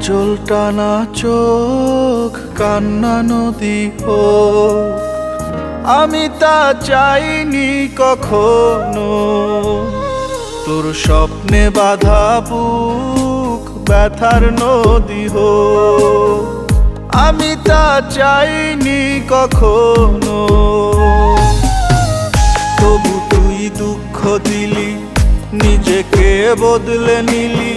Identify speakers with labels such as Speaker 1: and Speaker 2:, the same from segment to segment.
Speaker 1: অচল টানা চোখ কান্না নদী হোক, আমি তা চাইনি কখনো। তোর স্বপ্নে বাঁধা বুক ব্যথার নদী হোক, আমি তা চাইনি কখনো। তবু তুই দুঃখ দিলি, নিজেকে বদলে নিলি,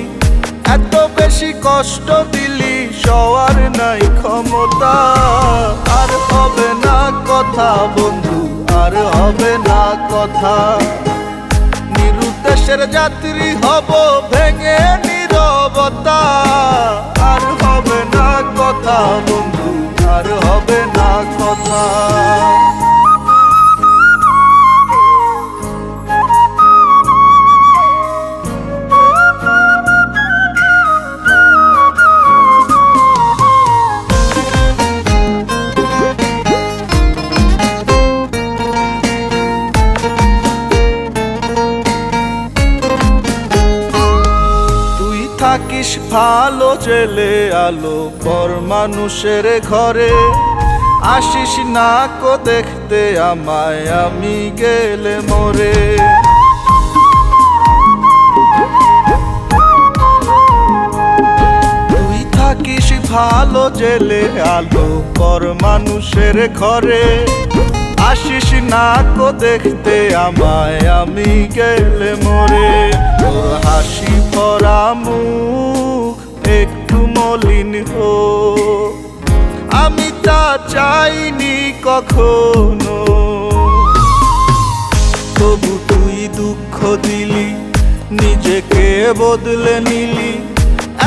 Speaker 1: এত বেশি কষ্ট দিলি, সওয়ার নাই ক্ষমতা। আর হবে না কথা বন্ধু, আর হবে না কথা। নিরুদ্দেশের যাত্রী হব ভেঙে নীরবতা। আর হবে না কথা বন্ধু, আর হবে না কথা। থাকিস ভালো জেলে আলো পর মানুষের ঘরে, আসিস না কো দেখতে আমায়, আমি গেলে মরে। তুই থাকিস ভালো জেলে আলো পর মানুষের ঘরে, আসিস না কো দেখতে আমায়, আমি গেলে মরে। তোর হাসি ভরা মুখ একটু মলিন হোক, আমি তা চাইনি কখনো। তবু তুই দুঃখ দিলি, নিজেকে বদলে নিলি,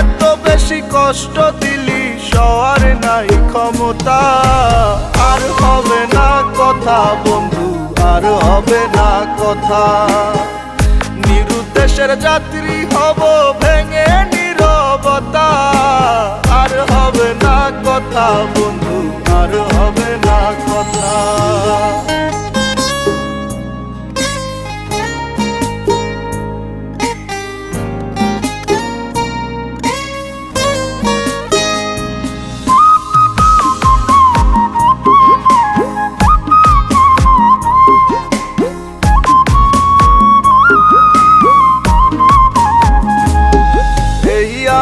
Speaker 1: এত বেশি কষ্ট দিলি, সওয়ার নাই ক্ষমতা। আর হবে না কথা বন্ধু, আর হবে না কথা। নিরুদ্দেশের যাত্রী হব ভেঙে নীরবতা। আর হবে না কথা বন্ধু, আর হবে না কথা।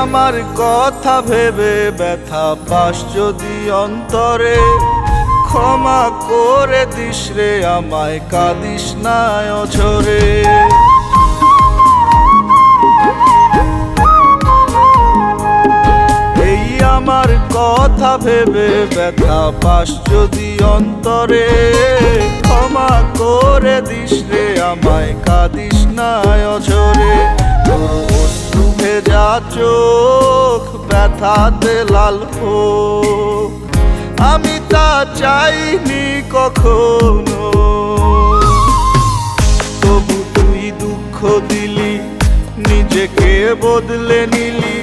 Speaker 1: আমার কথা ভেবে ব্যথা পাস যদি অন্তরে, ক্ষমা করে দিস রে আমায়, কাঁদিস না অঝরে। এই আমার কথা ভেবে ব্যথা পাস যদি অন্তরে, ক্ষমা করে দিস রে আমায়, কাঁদিস না অঝরে। অশ্রু ভেজা চোখ ব্যথাতে লাল হোক, আমি তা চাইনি কখনো। তবু তুই দুঃখ দিলি, নিজেকে বদলে নিলি,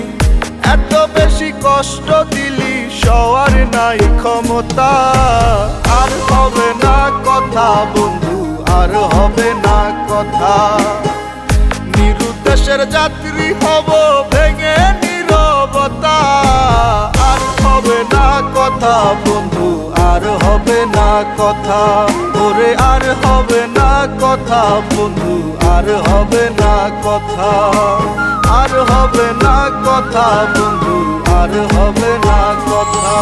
Speaker 1: এত বেশি কষ্ট দিলি, সওয়ার নাই ক্ষমতা। আর হবে না কথা বন্ধু, আর হবে না কথা। নিরুদ্দেশের যাত্রী হব ভেঙে নীরবতা। আর হবে না কথা বন্ধু, আর হবে না কথা। ওরে আর হবে না কথা বন্ধু, আর হবে না কথা। আর হবে না কথা বন্ধু, আর হবে না কথা।